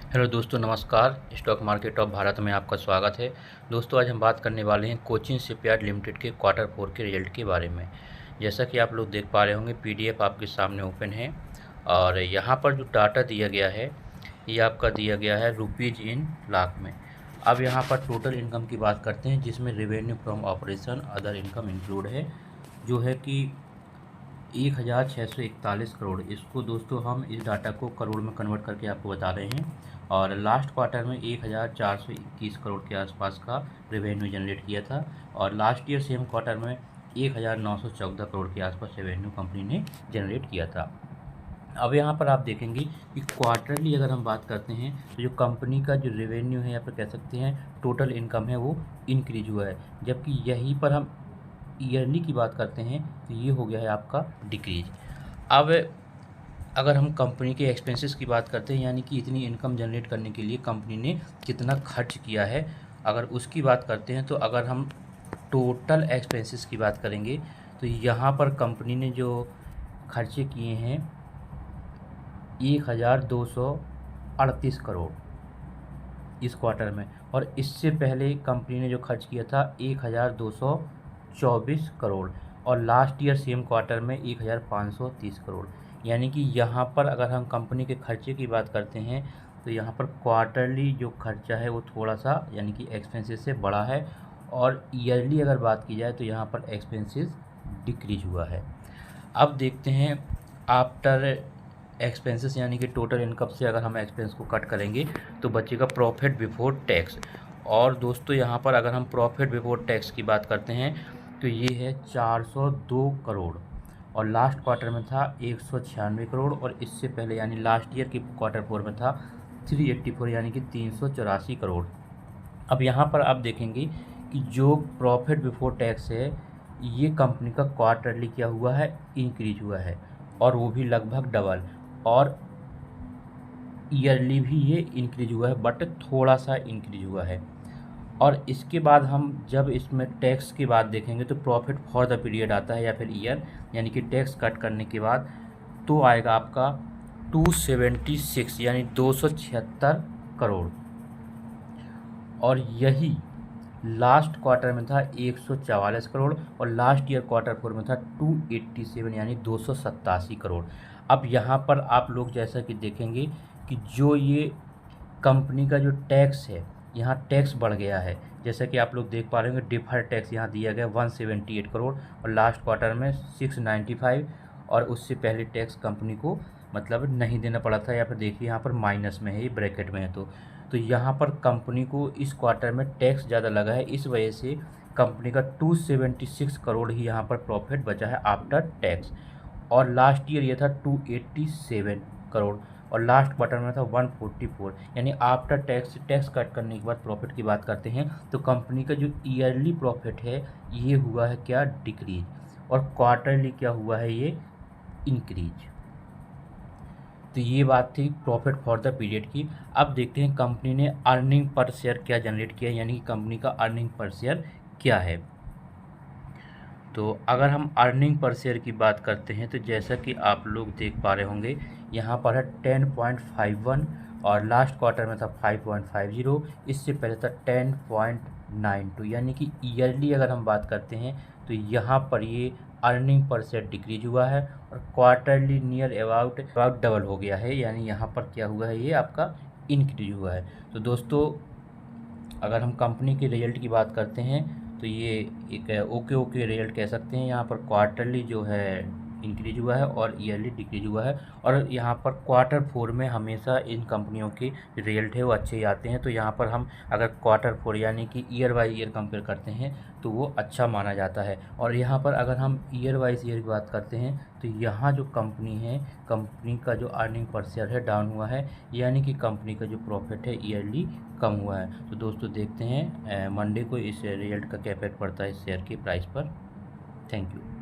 Hello दोस्तों, नमस्कार। Stock market of Bharat में आपका स्वागत है। दोस्तों, आज हम बात करने वाले हैं कोचिन शिपयार्ड लिमिटेड के क्वार्टर 4 के रिजल्ट के बारे में। जैसा कि आप लोग देख पा रहे होंगे, पीडीएफ आपके सामने ओपन है और यहाँ पर जो डाटा दिया गया है ये आपका दिया गया है रुपीज़ इन लाख में। अब यहाँ पर टोटल इनकम की बात करते हैं, जिसमें revenue from operation other income include है, जो है कि 1641 करोड़। इसको दोस्तों हम इस डाटा को करोड़ में कन्वर्ट करके आपको बता रहे हैं। और लास्ट क्वार्टर में 1421 करोड़ के आसपास का रेवेन्यू जनरेट किया था और लास्ट ईयर सेम क्वार्टर में 1914 करोड़ के आसपास रेवेन्यू कंपनी ने जनरेट किया था। अब यहाँ पर आप देखेंगे कि क्वार्टरली अगर हम बात करते हैं तो जो कंपनी का जो रेवेन्यू है, या फिर कह सकते हैं टोटल इनकम है, वो इंक्रीज हुआ है। जबकि यहीं पर हम ईयरली की बात करते हैं तो ये हो गया है आपका डिक्रीज। अब अगर हम कंपनी के एक्सपेंसेस की बात करते हैं, यानी कि इतनी इनकम जनरेट करने के लिए कंपनी ने कितना खर्च किया है, अगर उसकी बात करते हैं तो अगर हम टोटल एक्सपेंसेस की बात करेंगे तो यहाँ पर कंपनी ने जो खर्चे किए हैं 1238 करोड़ इस क्वार्टर में, और इससे पहले कंपनी ने जो खर्च किया था 1224 करोड़, और लास्ट ईयर सेम क्वार्टर में 1530 करोड़। यानी कि यहाँ पर अगर हम कंपनी के खर्चे की बात करते हैं तो यहाँ पर क्वार्टरली जो खर्चा है वो थोड़ा सा यानी कि एक्सपेंसेस से बड़ा है, और ईयरली अगर बात की जाए तो यहाँ पर एक्सपेंसेस डिक्रीज हुआ है। अब देखते हैं आफ्टर एक्सपेंसेस, यानी कि टोटल इनकम से अगर हम एक्सपेंस को कट करेंगे तो बचेगा प्रॉफिट बिफोर टैक्स। और दोस्तों, यहाँ पर अगर हम प्रॉफिट बिफोर टैक्स की बात करते हैं तो ये है 402 करोड़, और लास्ट क्वार्टर में था 196 करोड़, और इससे पहले यानी लास्ट ईयर की क्वार्टर 4 में था 384 यानी कि 384 करोड़। अब यहाँ पर आप देखेंगे कि जो प्रॉफिट बिफोर टैक्स है ये कंपनी का क्वार्टरली क्या हुआ है, इंक्रीज हुआ है, और वो भी लगभग डबल, और ईयरली भी ये इंक्रीज हुआ है बट थोड़ा सा इंक्रीज हुआ है। और इसके बाद हम जब इसमें टैक्स की बात देखेंगे तो प्रॉफिट फॉर द पीरियड आता है या फिर ईयर, यानी कि टैक्स कट करने के बाद तो आएगा आपका 276 यानी 276 करोड़, और यही लास्ट क्वार्टर में था 144 करोड़, और लास्ट ईयर क्वार्टर 4 में था 287 यानी 287 करोड़। अब यहाँ पर आप लोग जैसा कि देखेंगे कि जो ये कंपनी का जो टैक्स है, यहाँ टैक्स बढ़ गया है। जैसा कि आप लोग देख पा रहे होंगे, डिफर्ड टैक्स यहाँ दिया गया 178 करोड़ और लास्ट क्वार्टर में 695, और उससे पहले टैक्स कंपनी को मतलब नहीं देना पड़ा था, या फिर देखिए यहाँ पर माइनस में है, ये ब्रैकेट में है। तो यहाँ पर कंपनी को इस क्वार्टर में टैक्स ज़्यादा लगा है, इस वजह से कंपनी का 276 करोड़ ही यहाँ पर प्रॉफिट बचा है आफ्टर टैक्स, और लास्ट ईयर ये था 287 करोड़, और लास्ट क्वार्टर में था 144। यानी आफ्टर टैक्स कट करने के बाद प्रॉफिट की बात करते हैं तो कंपनी का जो ईयरली प्रॉफिट है ये हुआ है क्या, डिक्रीज, और क्वार्टरली क्या हुआ है, ये इंक्रीज। तो ये बात थी प्रॉफिट फॉर द पीरियड की। अब देखते हैं कंपनी ने अर्निंग पर शेयर क्या जनरेट किया, यानी कि कंपनी का अर्निंग पर शेयर क्या है। तो अगर हम अर्निंग पर शेयर की बात करते हैं तो जैसा कि आप लोग देख पा रहे होंगे, यहाँ पर है 10.51, और लास्ट क्वार्टर में था 5.50, इससे पहले था 10.92। यानी कि ईयरली अगर हम बात करते हैं तो यहाँ पर ये अर्निंग पर शेयर डिक्रीज हुआ है, और क्वार्टरली नियर अबाउट डबल हो गया है, यानी यहाँ पर क्या हुआ है, ये आपका इंक्रीज हुआ है। तो दोस्तों, अगर हम कंपनी के रिजल्ट की बात करते हैं तो ये एक ओके रिजल्ट कह सकते हैं। यहाँ पर क्वार्टरली जो है इंक्रीज हुआ है और ईयरली डिक्रीज हुआ है, और यहाँ पर क्वार्टर 4 में हमेशा इन कंपनियों के रिजल्ट है वो अच्छे ही आते हैं। तो यहाँ पर हम अगर क्वार्टर 4 यानी कि ईयर वाइज ईयर कंपेयर करते हैं तो वो अच्छा माना जाता है। और यहाँ पर अगर हम ईयर वाइज ईयर की बात करते हैं तो यहाँ जो कंपनी है, कंपनी का जो अर्निंग पर शेयर है डाउन हुआ है, यानी कि कंपनी का जो प्रॉफिट है ईयरली कम हुआ है। तो दोस्तों, देखते हैं मंडे को इस रिजल्ट का क्या इफेक्ट पड़ता है इस शेयर के प्राइस पर। Thank you.